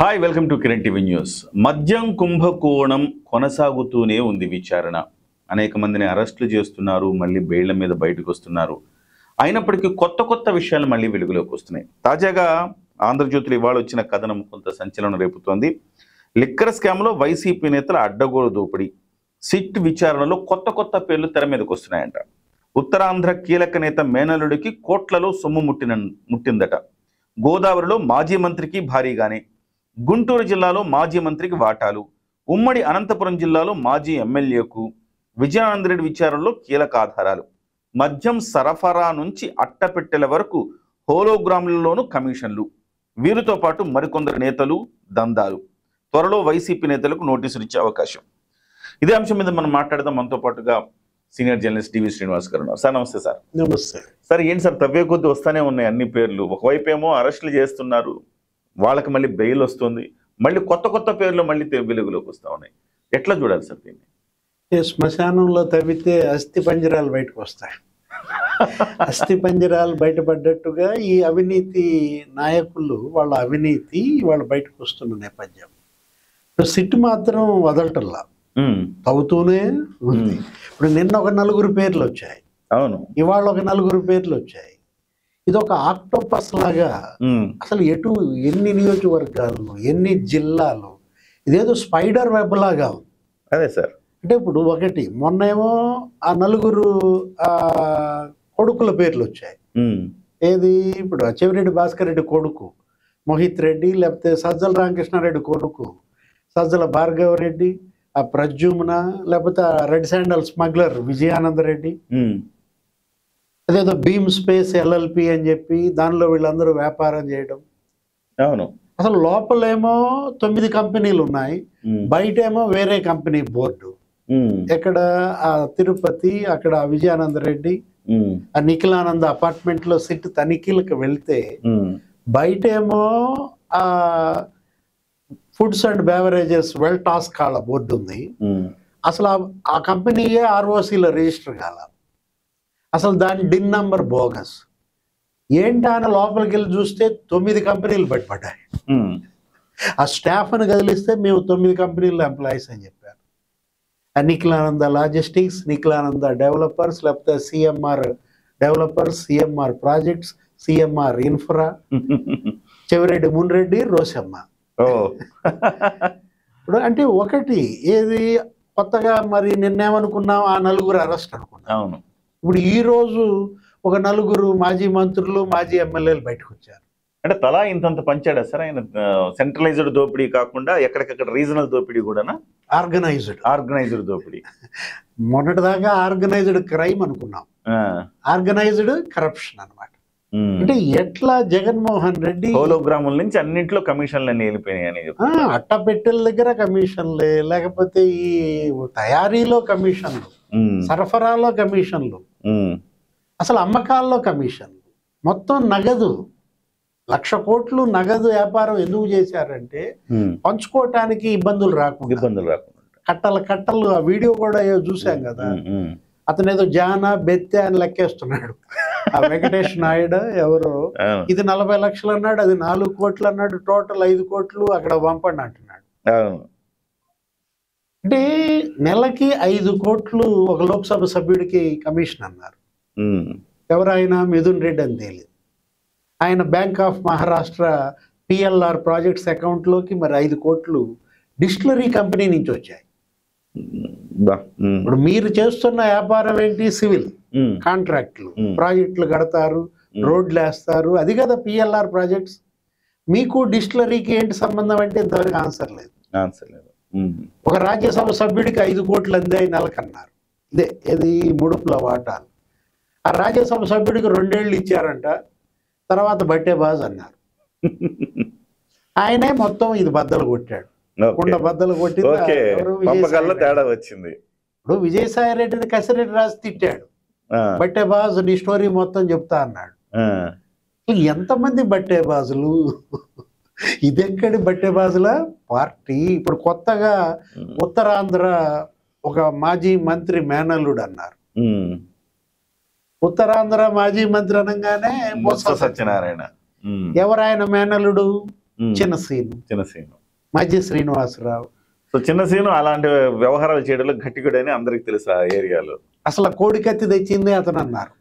Hi welcome to Kiran TV news. మద్యం కుంభకోణం కొనసాగుతూనే ఉంది. విచారణ అనేక మందిని అరెస్టులు చేస్తున్నారు, మళ్ళీ బెయిళ్ల మీద బయటకు వస్తున్నారు. అయినప్పటికీ కొత్త విషయాలు మళ్ళీ వెలుగులోకి వస్తున్నాయి. తాజాగా ఆంధ్రజ్యోతిలో ఇవాళ వచ్చిన కథనం కొంత సంచలనం రేపుతోంది. లిక్కర్ స్కామ్లో వైసీపీ నేతల అడ్డగోలు దోపిడీ, సిట్ విచారణలో కొత్త పేర్లు తెర మీదకి వస్తున్నాయంట. ఉత్తరాంధ్ర కీలక నేత మేనల్లుడికి కోట్లలో సొమ్ము ముట్టిందట. గోదావరిలో మాజీ మంత్రికి భారీగానే, గుంటూరు జిల్లాలో మాజీ మంత్రికి వాటాలు, ఉమ్మడి అనంతపురం జిల్లాలో మాజీ ఎమ్మెల్యేకు, విజయానందరెడ్డి విచారణలో కీలక ఆధారాలు, మద్యం సరఫరా నుంచి అట్టపెట్టెల వరకు హోలోగ్రాములలోనూ కమిషన్లు, వీరితో పాటు మరికొందరు నేతలు దందాలు. త్వరలో వైసీపీ నేతలకు నోటీసులు ఇచ్చే అవకాశం. ఇదే అంశం మీద మనం మాట్లాడదాం. మనతో పాటుగా సీనియర్ జర్నలిస్ట్ టీవీ శ్రీనివాస్ గారు ఉన్నారు. సార్ నమస్తే. సార్ నమస్తే సార్. ఏంటి సార్ తవ్వే కొద్ది వస్తానే ఉన్నాయి అన్ని పేర్లు. ఒకవైపు ఏమో అరెస్టులు చేస్తున్నారు, వాళ్ళకి మళ్ళీ బెయిల్ వస్తుంది, మళ్ళీ కొత్త పేర్లు మళ్ళీ వెలుగులోకి వస్తూ ఉన్నాయి. ఎట్లా చూడాలి సార్ దీన్ని? శ్మశానంలో తవ్వితే అస్థి పంజరాలు బయటకు వస్తాయి. అస్థి పంజరాలు బయటపడ్డట్టుగా ఈ అవినీతి నాయకులు వాళ్ళ అవినీతి వాళ్ళు బయటకు వస్తున్న నేపథ్యం. సిట్ మాత్రం వదలటల్లా, తవ్వుతూనే ఉంది. ఇప్పుడు నిన్న ఒక 4 పేర్లు వచ్చాయి, అవును, ఇవాళ ఒక 4 పేర్లు వచ్చాయి. ఇది ఒక ఆక్టోపస్ లాగా అసలు ఎన్ని నియోజకవర్గాలు, ఎన్ని జిల్లాలు, ఇదేదో స్పైడర్ వెబ్ లాగా ఉంది. అదే సార్. అంటే ఇప్పుడు ఒకటి మొన్నేమో ఆ 4 కొడుకుల పేర్లు వచ్చాయి. ఏది ఇప్పుడు చెవిరెడ్డి భాస్కర్ రెడ్డి కొడుకు మోహిత్ రెడ్డి, లేకపోతే సజ్జల రామకృష్ణారెడ్డి కొడుకు సజ్జల భార్గవ రెడ్డి, ఆ ప్రద్యుమ్న, లేకపోతే రెడ్ శాండల్ స్మగ్లర్ విజయానందరెడ్డి, అదేదో భీమ్ స్పేస్ ఎల్ఎల్పి అని చెప్పి దానిలో వీళ్ళందరూ వ్యాపారం చేయడం. అవును, అసలు లోపలేమో 9 కంపెనీలు ఉన్నాయి, బయటేమో వేరే కంపెనీ బోర్డు. ఎక్కడ ఆ తిరుపతి, అక్కడ విజయానందరెడ్డి, ఆ నిఖిలానంద అపార్ట్మెంట్ లో సిట్ తనిఖీలకు వెళ్తే బయటేమో ఆ foods and beverages well task కాళ్ళ బోర్డు ఉంది. అసలు ఆ కంపెనీయే ఆర్ఓసీలో రిజిస్టర్ కాల. అసలు దాని డిన్ నంబర్ బోగస్. ఏంటని లోపలికి వెళ్ళి చూస్తే 9 కంపెనీలు బయటపడ్డాయి. ఆ స్టాఫ్ని కదిలిస్తే మేము 9 కంపెనీల్లో ఎంప్లాయీస్ అని చెప్పారు. నిఖిలానంద లాజిస్టిక్స్, నిఖిలానంద డెవలపర్స్, లేకపోతే CMR developers, CMR projects, CMR infra, Chevireddy Munreddy, Rosamma. ఇప్పుడు అంటే ఒకటి ఏది కొత్తగా మరి నిన్నేమనుకున్నాం, ఆ 4 అరెస్ట్ అనుకున్నాం. అవును. ఇప్పుడు ఈరోజు ఒక 4 మాజీ మంత్రులు, మాజీ ఎమ్మెల్యేలు బయటకు వచ్చారు. అంటే తలా ఇంతంత పంచాడా సార్ ఆయన? సెంట్రలైజ్డ్ దోపిడీ కాకుండా ఎక్కడికక్కడ రీజనల్ దోపిడీ కూడా, ఆర్గనైజ్డ్ దోపిడీ. మొన్నటిదాకా ఆర్గనైజ్డ్ క్రైమ్ అనుకున్నాం, ఆర్గనైజ్డ్ కరప్షన్ అన్నమాట. అంటే ఎట్లా జగన్మోహన్ రెడ్డి హోలోగ్రాముల నుంచి అన్నింటిలో కమిషన్లు అన్ని వెళ్ళిపోయినాయని, అట్టపెట్టెల దగ్గర కమిషన్లే, లేకపోతే ఈ తయారీలో కమిషన్లు, సరఫరాలో కమిషన్లు, అసలు అమ్మకాల్లో కమిషన్లు, మొత్తం నగదు 1,00,000 కోట్లు నగదు వ్యాపారం ఎందుకు చేశారంటే పంచుకోవటానికి ఇబ్బందులు రాకుండా. కట్టలు ఆ వీడియో కూడా చూసాం కదా. అతను ఏదో జానా బెత్తె అని లెక్కేస్తున్నాడు. ఆ వెంకటేష్ నాయుడు ఎవరో, ఇది 40 లక్షలు అన్నాడు, అది 4 కోట్లు అన్నాడు, టోటల్ 5 కోట్లు అక్కడ పంపండి అంటున్నాడు. అంటే నెలకి 5 కోట్లు ఒక లోక్సభ సభ్యుడికి కమిషన్ అన్నారు. ఎవరైనా మిథున్ రెడ్డి అని తేలింది. ఆయన bank of Maharashtra PLR projects అకౌంట్లోకి మరి 5 కోట్లు డిస్టిలరీ కంపెనీ నుంచి వచ్చాయి. ఇప్పుడు మీరు చేస్తున్న వ్యాపారం ఏంటి? సివిల్ కాంట్రాక్ట్లు, ప్రాజెక్టులు కడతారు, రోడ్లు వేస్తారు, అది కదా పిఎల్ఆర్ ప్రాజెక్ట్స్. మీకు డిస్టిలరీకి ఏంటి సంబంధం అంటే ఇంతవరకు ఆన్సర్ లేదు. ఒక రాజ్యసభ సభ్యుడికి 5 కోట్లు అందాయి నెలకన్నారు. ఇదే ఇది ముడుపుల వాటాలు. ఆ రాజ్యసభ సభ్యుడికి 2 ఏళ్ళు ఇచ్చారంట, తర్వాత బట్టే బాజ్ అన్నారు. ఆయనే మొత్తం ఇది బద్దలు కొట్టాడు, కుండ బద్దలు కొట్టి తేడా వచ్చింది. ఇప్పుడు విజయసాయి రెడ్డిని కసిరెడ్డి రాసి తిట్టాడు, బట్టే బాజ్ నీ స్టోరీ మొత్తం చెప్తా అన్నాడు. ఎంతమంది బట్టే బాజులు, ఇదెక్కడి బట్టే బాజుల పార్టీ. ఇప్పుడు కొత్తగా ఉత్తరాంధ్ర ఒక మాజీ మంత్రి మేనల్లుడు అన్నారు. ఉత్తరాంధ్ర మాజీ మంత్రి అనగానే బొత్స సత్యనారాయణ. ఎవరాయన మేనల్లుడు? చిన్న సీను, చిన్న సీను. మధ్య శ్రీనివాసరావు. సో చిన్న సీను అలాంటి వ్యవహారాలు చేయడంలో గట్టిగుడని అందరికి తెలుసు ఆ ఏరియాలో. అసలు ఆ కోడికత్తి తెచ్చింది అతను అన్నారు.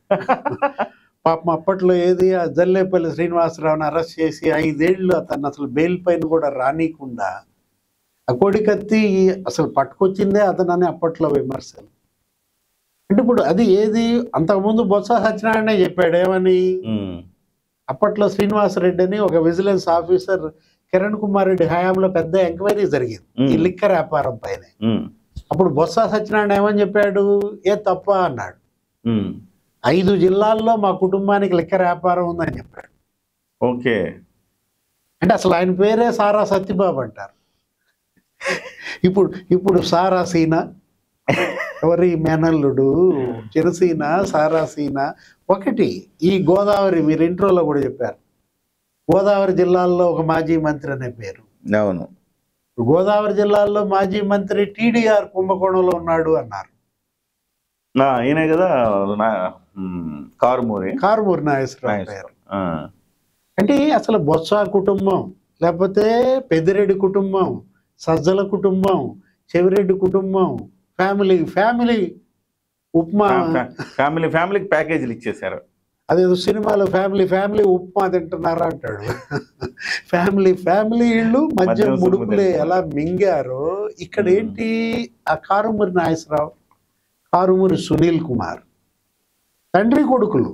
పాపం అప్పట్లో ఏది ఆ జల్లేపల్లి శ్రీనివాసరావుని అరెస్ట్ చేసి 5 ఏళ్ళు అతను అసలు బెయిల్ పైన కూడా రానీయకుండా ఆ కోడికత్తి అసలు పట్టుకొచ్చిందే అతను అని అప్పట్లో విమర్శలు. అంటే ఇప్పుడు అది ఏది అంతకుముందు బొత్స సత్యనారాయణ చెప్పాడు ఏమని, అప్పట్లో శ్రీనివాసరెడ్డి అని ఒక విజిలెన్స్ ఆఫీసర్ కిరణ్ కుమార్ రెడ్డి హయాంలో పెద్ద ఎంక్వైరీ జరిగింది ఈ లిక్కర్ వ్యాపారం పైన. అప్పుడు బొత్స సత్యనారాయణ ఏమని చెప్పాడు, ఏ తప్ప అన్నాడు. 5 జిల్లాల్లో మా కుటుంబానికి లిక్కర్ వ్యాపారం ఉందని చెప్పాడు. ఓకే. అంటే అసలు ఆయన పేరే సారా సత్యబాబు అంటారు. ఇప్పుడు సారా సీనా ఎవరి మేనల్లుడు, చిరసీన సారాసీన ఒకటి. ఈ గోదావరి మీరు ఇంట్రోలో కూడా చెప్పారు, గోదావరి జిల్లాల్లో ఒక మాజీ మంత్రి అనే పేరు. అవును, గోదావరి జిల్లాల్లో మాజీ మంత్రి టీడీఆర్ కుంభకోణంలో ఉన్నాడు అన్నారు. ఈయనే కదా కారుమూరి నాగేశ్వరరావు పేరు. అంటే అసలు బొత్స కుటుంబం, లేకపోతే పెద్దిరెడ్డి కుటుంబం, సజ్జల కుటుంబం, చెవిరెడ్డి కుటుంబం, ఫ్యామిలీ ఉప్మా, ఫ్యామిలీకి ప్యాకేజీలు ఇచ్చేసారు. అదేదో సినిమాలో ఫ్యామిలీ ఉప్మా తింటున్నారా అంటాడు. ఫ్యామిలీ ఇళ్ళు మధ్య ముడుపులే ఎలా మింగారో ఇక్కడ ఏంటి. ఆ కారుమూరి నాగేశ్వరరావు, కారుమూరి సునీల్ కుమార్ తండ్రి కొడుకులు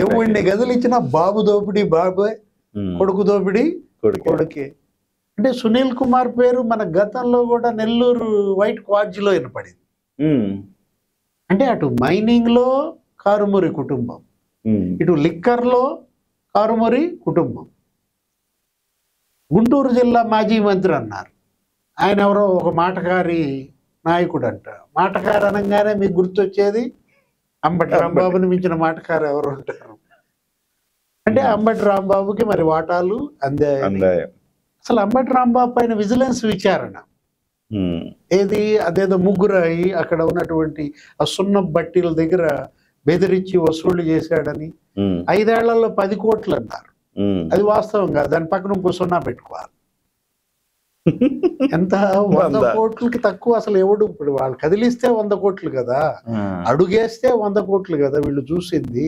ఎవరిని గదులు ఇచ్చినా బాబు దోపిడీ బాబే, కొడుకు దోపిడీ కొడుకే. అంటే సునీల్ కుమార్ పేరు మన గతంలో కూడా నెల్లూరు వైట్ క్వార్జ్లో వినపడింది. అంటే అటు మైనింగ్ లో కారుమూరి కుటుంబం, ఇటు లిక్కర్ లో కారుమూరి కుటుంబం. గుంటూరు జిల్లా మాజీ మంత్రి అన్నారు, ఆయన ఎవరో ఒక మాటకారి నాయకుడు అంట. మాటకారు అనగానే మీకు గుర్తొచ్చేది అంబటి రాంబాబుని మించిన మాటకారు ఎవరు ఉంటారు? అంటే అంబటి రాంబాబుకి మరి వాటాలు అందే. అసలు అంబటి రాంబాబు పైన విజిలెన్స్ విచారణ ఏది, అదేదో ముగ్గురాయి అక్కడ ఉన్నటువంటి ఆ సున్న బట్టీల దగ్గర బెదిరించి వసూళ్లు చేశాడని 5 ఏళ్లలో 10 కోట్లు అన్నారు. అది వాస్తవం కాదు, దాని పక్కన ఇంకో సున్నా పెట్టుకోవాలి. ఎంత 100 కోట్లకి తక్కువ అసలు ఎవడు. ఇప్పుడు వాళ్ళు కదిలిస్తే 100 కోట్లు కదా, అడుగేస్తే 100 కోట్లు కదా వీళ్ళు చూసింది.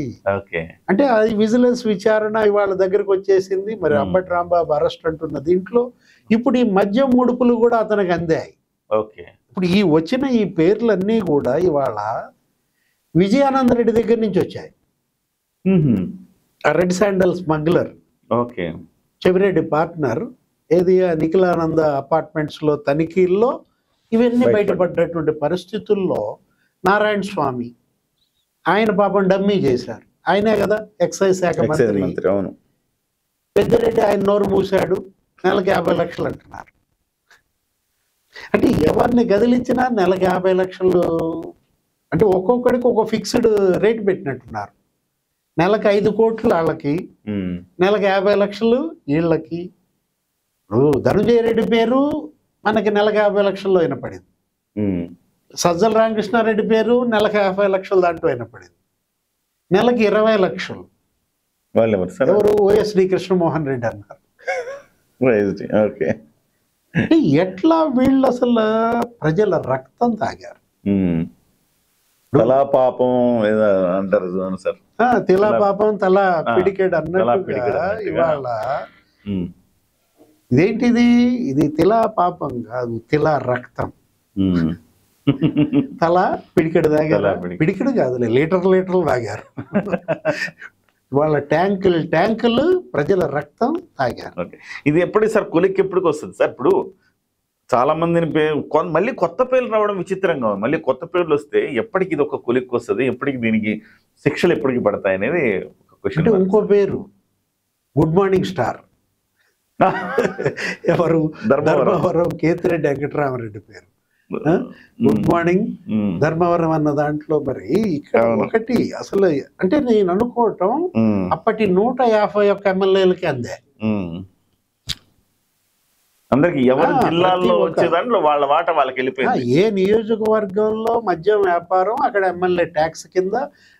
అంటే అది విజిలెన్స్ విచారణ ఇవాళ దగ్గరకు వచ్చేసింది. మరి అంబటి రాంబాబు అరెస్ట్ అంటున్న దీంట్లో ఇప్పుడు ఈ మద్యం ముడుపులు కూడా అతనికి అందాయి. ఇప్పుడు ఈ వచ్చిన ఈ పేర్లన్నీ కూడా ఇవాళ విజయానంద రెడ్డి దగ్గర నుంచి వచ్చాయి. Red sandal smuggler, Chevireddy partner, ఏది నిఖిలానంద అపార్ట్మెంట్స్ లో తనిఖీల్లో ఇవన్నీ బయటపడ్డటువంటి పరిస్థితుల్లో నారాయణ స్వామి ఆయన పాపం డమ్మీ చేశారు. ఆయనే కదా ఎక్సైజ్ శాఖ మంత్రి. పెద్దిరెడ్డి ఆయన నోరు మూసాడు, నెలకు 50 లక్షలు అంటున్నారు. అంటే ఎవరిని గదిలించినా నెలకు 50 లక్షలు. అంటే ఒక్కొక్కడికి ఒక ఫిక్స్డ్ రేట్ పెట్టినట్టున్నారు. నెలకు 5 కోట్లు వాళ్ళకి, నెలకు 50 లక్షలు వీళ్ళకి. ధనుంజయ రెడ్డి పేరు మనకి నెలకు 50 లక్షల్లో వినపడింది. సజ్జల రామకృష్ణారెడ్డి పేరు నెలకు 50 లక్షలు దాంట్లో వినపడింది. నెలకి 20 లక్షలు ఎవరు, వైఎస్డి కృష్ణమోహన్ రెడ్డి అన్నారు. ఎట్లా వీళ్ళు అసలు ప్రజల రక్తం తాగారు. తలా పాపం అంటారు సార్, తిలా పాపం తలా పిడికెడ్ అన్నట్టుగా ఇవాళ ఇదేంటిది, ఇది తిలా పాపం కాదు, తిలా రక్తం. తల పిడికెడు తాగారు, పిడికెడు కాదులే లీటర్లు తాగారు. వాళ్ళ ట్యాంకులు ప్రజల రక్తం తాగారు. ఇది ఎప్పుడు సార్ కొలిక్కి ఎప్పటికి వస్తుంది సార్? ఇప్పుడు చాలా మందిని మళ్ళీ కొత్త పేర్లు రావడం విచిత్రంగా ఉంది. మళ్ళీ కొత్త పేర్లు వస్తే ఎప్పటికి ఇది ఒక కొలిక్కి వస్తుంది, ఎప్పటికి దీనికి శిక్షలు ఎప్పటికి పడతాయి అనేది ఒక క్వశ్చన్. ఇంకో పేరు గుడ్ మార్నింగ్ స్టార్. ఎవరు? ధర్మవరం కేతిరెడ్డి వెంకటరామరెడ్డి పేరు. గుడ్ మార్నింగ్ ధర్మవరం అన్న దాంట్లో మరి ఇక్కడ ఒకటి అసలు అంటే నేను అనుకోవటం అప్పటి 151 ఎమ్మెల్యేలకి అందే. అందరికి ఎవరి జిల్లాల్లో ప్రతి ఒక్క వచ్చే దాంట్లో వాళ్ళ వాట వాళ్ళకి వెళ్ళిపోయింది. ఏ నియోజకవర్గంలో మద్యం వ్యాపారం అక్కడ ఎమ్మెల్యే ట్యాక్స్ కింద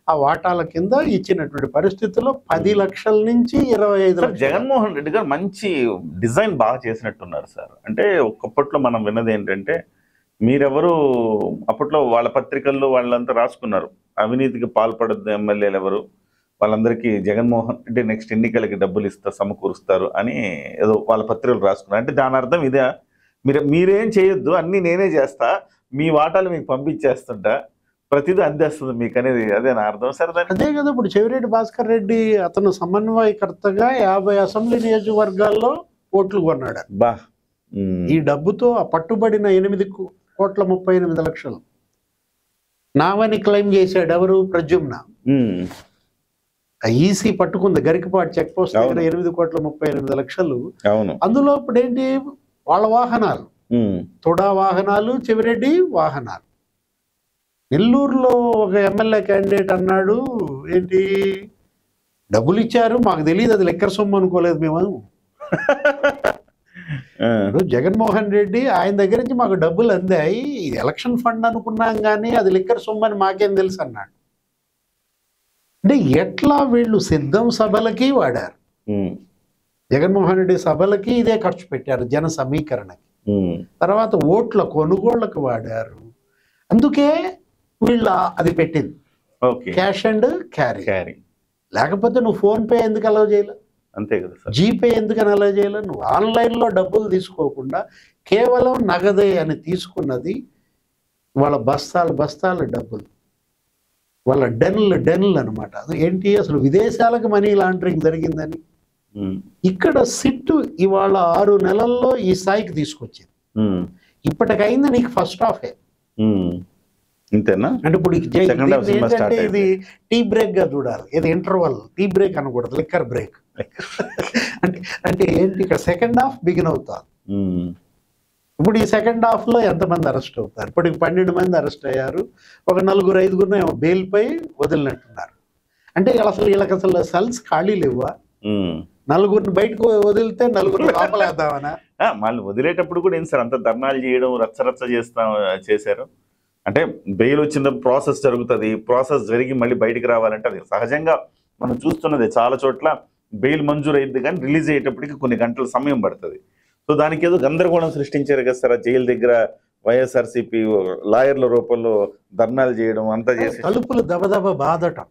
ఆ వాటాల కింద ఇచ్చినటువంటి పరిస్థితుల్లో 10 లక్షల నుంచి 25 సార్, లక్షలు. జగన్మోహన్ రెడ్డి గారు మంచి డిజైన్ బాగా చేసినట్టున్నారు సార్. అంటే ఒకప్పట్లో మనం విన్నది ఏంటంటే, మీరెవరు అప్పట్లో వాళ్ళ పత్రికల్లో వాళ్ళంతా రాసుకున్నారు, అవినీతికి పాల్పడద్దు ఎమ్మెల్యేలు ఎవరు, వాళ్ళందరికీ జగన్మోహన్ రెడ్డి నెక్స్ట్ ఎన్నికలకి డబ్బులు సమకూరుస్తారు అని ఏదో వాళ్ళ పత్రికలు రాసుకున్నారు. అంటే దాని అర్థం ఇదే, మీరేం చేయొద్దు, అన్నీ నేనే చేస్తా, మీ వాటాలు మీకు పంపించేస్తుంటా, ప్రతిదీ అందేస్తుంది మీకు అనేది, అదే నా అర్థం సార్ దాన్ని. అదే కదా ఇప్పుడు చెవిరెడ్డి భాస్కర్ రెడ్డి అతను సమన్వయకర్తగా 50 అసెంబ్లీ నియోజకవర్గాల్లో ఓట్లు కొన్నాడు. బా ఈ డబ్బుతో ఆ పట్టుబడిన 8,38,00,000 నావని క్లెయిమ్ చేశాడు ఎవరు? ప్రద్యుమ్న. ఈసీ పట్టుకుంది గరికపాటి చెక్ పోస్ట్ దగ్గర 8,38,00,000. అవును. అందులో ఇప్పుడు ఏంటి, వాళ్ళ వాహనాలు, తొడా వాహనాలు, చెవిరెడ్డి వాహనాలు. నెల్లూరులో ఒక ఎమ్మెల్యే క్యాండిడేట్ అన్నాడు, ఏంటి డబ్బులు ఇచ్చారు మాకు తెలియదు, అది లెక్కర్ సొమ్ము అనుకోలేదు మేము. జగన్మోహన్ రెడ్డి ఆయన దగ్గర నుంచి మాకు డబ్బులు అందాయి, ఇది ఎలక్షన్ ఫండ్ అనుకున్నాం కానీ అది లిక్కర్ సొమ్ము అని మాకేం తెలుసు అన్నాడు. అంటే ఎట్లా వీళ్ళు సిద్ధం సభలకి వాడారు, జగన్మోహన్ రెడ్డి సభలకి ఇదే ఖర్చు పెట్టారు, జన సమీకరణకి, తర్వాత ఓట్ల కొనుగోళ్లకు వాడారు. అందుకే వీళ్ళ అది పెట్టింది క్యాష్ అండ్ క్యారీ. లేకపోతే నువ్వు ఫోన్ పే ఎందుకు అలౌ చేయలే, అంతే కదా సార్, జీపే ఎందుకని అలౌ చేయలే, నువ్వు ఆన్లైన్లో డబ్బులు తీసుకోకుండా కేవలం నగదే అని తీసుకున్నది వాళ్ళ బస్తాల డబ్బులు, వాళ్ళ డెన్లు అనమాట. అది ఏంటి అసలు విదేశాలకు మనీ లాండరింగ్ జరిగిందని ఇక్కడ సిట్టు ఇవాళ 6 నెలల్లో ఈ స్థాయికి తీసుకొచ్చింది. ఇప్పటికైంది నీకు ఫస్ట్ హాఫే ఇంతేనా? అంటే ఇప్పుడు ఏంటంటే ఇది టీ బ్రేక్ గా చూడాలి, ఇది ఇంటర్వల్, టీ బ్రేక్ అనకూడదు, లిక్కర్ బ్రేక్. అంటే ఏంటి ఇక్కడ సెకండ్ హాఫ్ బిగిన్ అవుతారు. ఇప్పుడు ఈ సెకండ్ హాఫ్ లో ఎంతమంది అరెస్ట్ అవుతారు? ఇప్పటికి 12 మంది అరెస్ట్ అయ్యారు, ఒక 4-5 బెయిల్ పై వదిలినట్టున్నారు. అంటే అసలు వీళ్ళకి అసలు సెల్స్ ఖాళీ లేవా? 4 బయటకు వదిలితే 4 లోపలేద్దామనా? వాళ్ళు వదిలేటప్పుడు కూడా ఏం సార్ అంత ధర్నాలు చేయడం, రచ్చరచ్చ చేశారు. అంటే బెయిల్ వచ్చిన ప్రాసెస్ జరుగుతుంది, ప్రాసెస్ జరిగి మళ్ళీ బయటికి రావాలంటే అది సహజంగా మనం చూస్తున్నది. చాలా చోట్ల బెయిల్ మంజూరు అయింది కానీ రిలీజ్ అయ్యేటప్పటికి కొన్ని గంటల సమయం పడుతుంది. సో దానికి ఏదో గందరగోళం సృష్టించారు కదా సార్, జైలు దగ్గర వైఎస్ఆర్సీపీ లాయర్ల రూపంలో ధర్నాలు చేయడం అంతా చేసి, తలుపులు దబదబ బాధటం,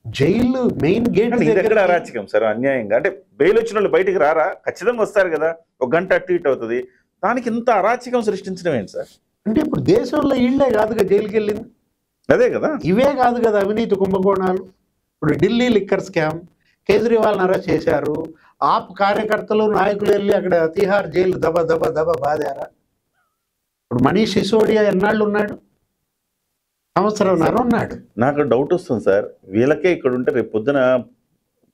జైలు మెయిన్ గేట్ దగ్గర అరాచకం సార్, అన్యాయంగా. అంటే బెయిల్ వచ్చిన వాళ్ళు బయటికి రారా? ఖచ్చితంగా వస్తారు కదా, ఒక గంట అటు ఇటు అవుతుంది, దానికి ఇంత అరాచకం సృష్టించడం ఏంటి సార్? అంటే ఇప్పుడు దేశంలో ఇళ్లే కాదుగా జైలుకి వెళ్ళింది, అదే కదా, ఇవే కాదు కదా అవినీతి కుంభకోణాలు. ఇప్పుడు Delhi liquor scam, Kejriwal arrest చేశారు, ఆప్ కార్యకర్తలు నాయకులు వెళ్ళి అక్కడ తిహార్ జైలు దబ బాదారా. ఇప్పుడు మనీష్ సిసోడియా ఎన్నాళ్ళు ఉన్నాడు? సంవత్సరంన్నర ఉన్నాడు. నాకు డౌట్ వస్తుంది సార్, వీళ్ళకే ఇక్కడ ఉంటే రేపు పొద్దున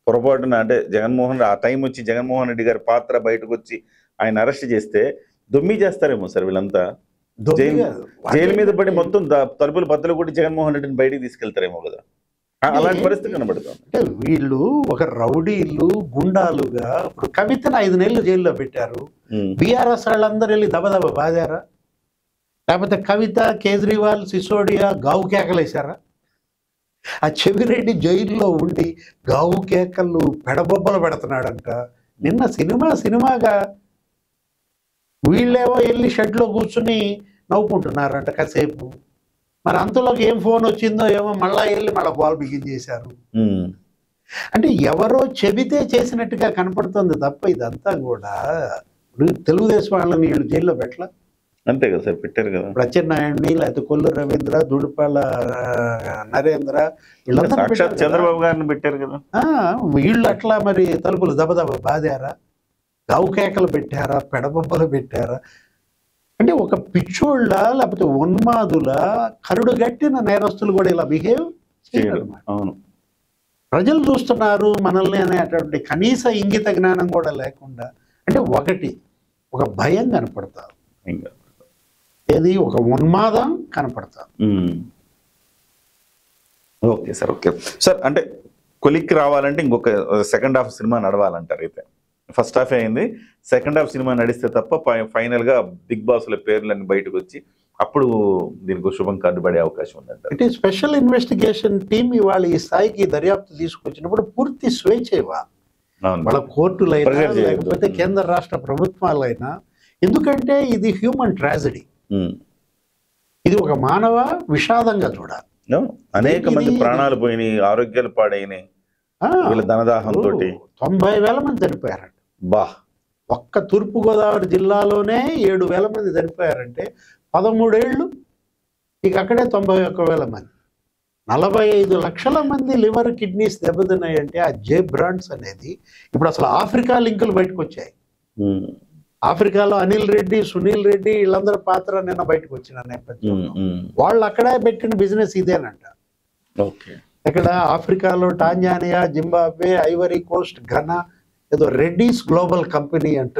పొరపాటున అంటే జగన్మోహన్ ఆ టైం వచ్చి జగన్మోహన్ రెడ్డి గారి పాత్ర బయటకు వచ్చి ఆయన అరెస్ట్ చేస్తే దొమ్మి చేస్తారేమో సార్ వీళ్ళంతా. జైలు మీద పడి మొత్తం తలుపులు బద్దలు కొట్టి జగన్మోహన్ రెడ్డిని బయటికి తీసుకెళ్తారేమో కదా, అలాంటి పరిస్థితి కనబడుతుంది. అంటే వీళ్ళు ఒక రౌడీలు గుండాలుగా ఇప్పుడు కవితను 5 నెలలు జైల్లో పెట్టారు, బీఆర్ఎస్ వాళ్ళందరూ వెళ్ళి దబదబ బాదారా? లేకపోతే కవిత, కేజ్రీవాల్, సిసోడియా గావు కేకలేశారా? ఆ చెవిరెడ్డి జైల్లో ఉండి గావు కేకలు పెడబొబ్బలు పెడుతున్నాడంట. నిన్న సినిమాగా వీళ్ళేమో వెళ్ళి షెడ్లో కూర్చుని నవ్వుకుంటున్నారంట కాసేపు. మరి అంతలోకి ఏం ఫోన్ వచ్చిందో ఏమో మళ్ళా వెళ్ళి మళ్ళీ గోల్ బిగిన్ చేశారు. అంటే ఎవరో చెబితే చేసినట్టుగా కనపడుతుంది తప్ప ఇదంతా కూడా తెలుగుదేశం వాళ్ళని వీళ్ళు జైల్లో పెట్టలా, అంతే కదా సార్, పెట్టారు కదా. ప్రత్యనారాయణని, లేకపోతే కొల్లు రవీంద్ర, దుడిపాల నరేంద్ర, చంద్రబాబు గారిని పెట్టారు కదా. వీళ్ళు అట్లా మరి తలుపులు దబదబ బాదారా? గావు కేకలు పెట్టారా? పెడబొబ్బలు పెట్టారా? అంటే ఒక పిచ్చోళ్ళ లేకపోతే ఉన్మాదుల కరుడు గట్టిన నేరస్తులు కూడా ఇలా బిహేవ్ చేయడం. అవును, ప్రజలు చూస్తున్నారు మనల్ని అనేటువంటి కనీస ఇంగిత జ్ఞానం కూడా లేకుండా, అంటే ఒక భయం కనపడతారు, ఏది ఒక ఉన్మాదం కనపడతారు. Okay sir, okay sir. అంటే కొలిక్కి రావాలంటే ఇంకొక సెకండ్ హాఫ్ సినిమా నడవాలంటారు అయితే ఫస్ట్ హాఫ్ అయింది, సెకండ్ హాఫ్ సినిమా నడిస్తే తప్ప ఫైనల్ గా బిగ్ బాస్ల పేర్లన్నీ బయటకు వచ్చి అప్పుడు దీనికి శుభం కార్డు పడే అవకాశం ఉందంటారు. అంటే స్పెషల్ ఇన్వెస్టిగేషన్ టీం ఇవాళ ఈ స్థాయికి దర్యాప్తు తీసుకొచ్చినప్పుడు పూర్తి స్వేచ్ఛ ఇవ్వాలి. అవును. వాళ్ళ కోర్టులైనా Pressure చేయొద్దు. లేకపోతే కేంద్ర రాష్ట్ర ప్రభుత్వాలైనా, ఎందుకంటే ఇది హ్యూమన్ ట్రాజడీ, ఉమ్. ఇది ఒక మానవ విషాదంగా చూడాలి. అవును. అనేక మంది ప్రాణాలు పోయినాయి, ఆరోగ్యాలు పాడైనాయి వీళ్ళ ధనదాహంతో. 90,000 మంది చనిపోయారంట. బా, ఒక్క తూర్పుగోదావరి జిల్లాలోనే 7,000 మంది చనిపోయారంటే 13 ఏళ్ళు, ఇక అక్కడే 91,000 మంది, 45 లక్షల మంది లివర్ కిడ్నీస్ దెబ్బతిన్నాయంటే ఆ జే బ్రాండ్స్ అనేది ఇప్పుడు అసలు ఆఫ్రికా లింకులు బయటకు వచ్చాయి. ఆఫ్రికాలో అనిల్ రెడ్డి, సునీల్ రెడ్డి వీళ్ళందరి పాత్ర నిన్న బయటకు వచ్చిన నేపథ్యంలో వాళ్ళు అక్కడే పెట్టిన బిజినెస్ ఇదేనంట. ఓకే. ఇక్కడ ఆఫ్రికాలో Tanzania, Zimbabwe, Ivory Coast, Ghana ఏదో రెడ్డీస్ గ్లోబల్ కంపెనీ అంట,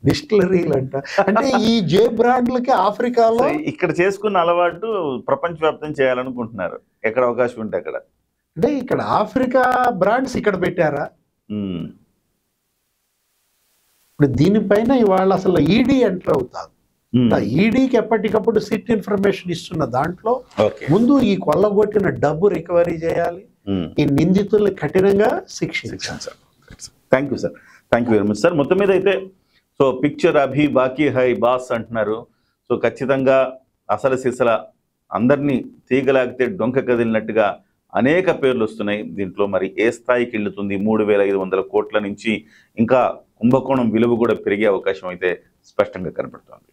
డిస్టిలరీలు అంట. అంటే ఈ జే బ్రాండ్లకి ఆఫ్రికాలో ఇక్కడ చేసుకున్న అలవాటు ప్రపంచవ్యాప్తం చేయాలనుకుంటున్నారు, ఎక్కడ అవకాశం ఉంటే అక్కడ. అంటే ఇక్కడ ఆఫ్రికా బ్రాండ్స్ ఇక్కడ పెట్టారా? ఇప్పుడు దీనిపైన ఇవాళ అసలు ఈడీ ఎంటర్ అవుతారు. ఈడీకి ఎప్పటికప్పుడు సిట్ ఇన్ఫర్మేషన్ ఇస్తున్న దాంట్లో ముందు ఈ కొల్లగొట్టిన డబ్బు రికవరీ చేయాలి, ఈ నిందితుల్ని కఠినంగా శిక్షించాలి. Thank you sir, thank you very much sir. మొత్తం మీద అయితే సో పిక్చర్ అభి బాకీ హై బాస్ అంటున్నారు. సో ఖచ్చితంగా అసలు సిసల అందరినీ తీగలాగితే డొంక కదిలినట్టుగా అనేక పేర్లు వస్తున్నాయి. దీంట్లో మరి ఏ స్థాయికి వెళ్తుంది, 3,500 కోట్ల నుంచి ఇంకా కుంభకోణం విలువ కూడా పెరిగే అవకాశం అయితే స్పష్టంగా కనపడుతోంది.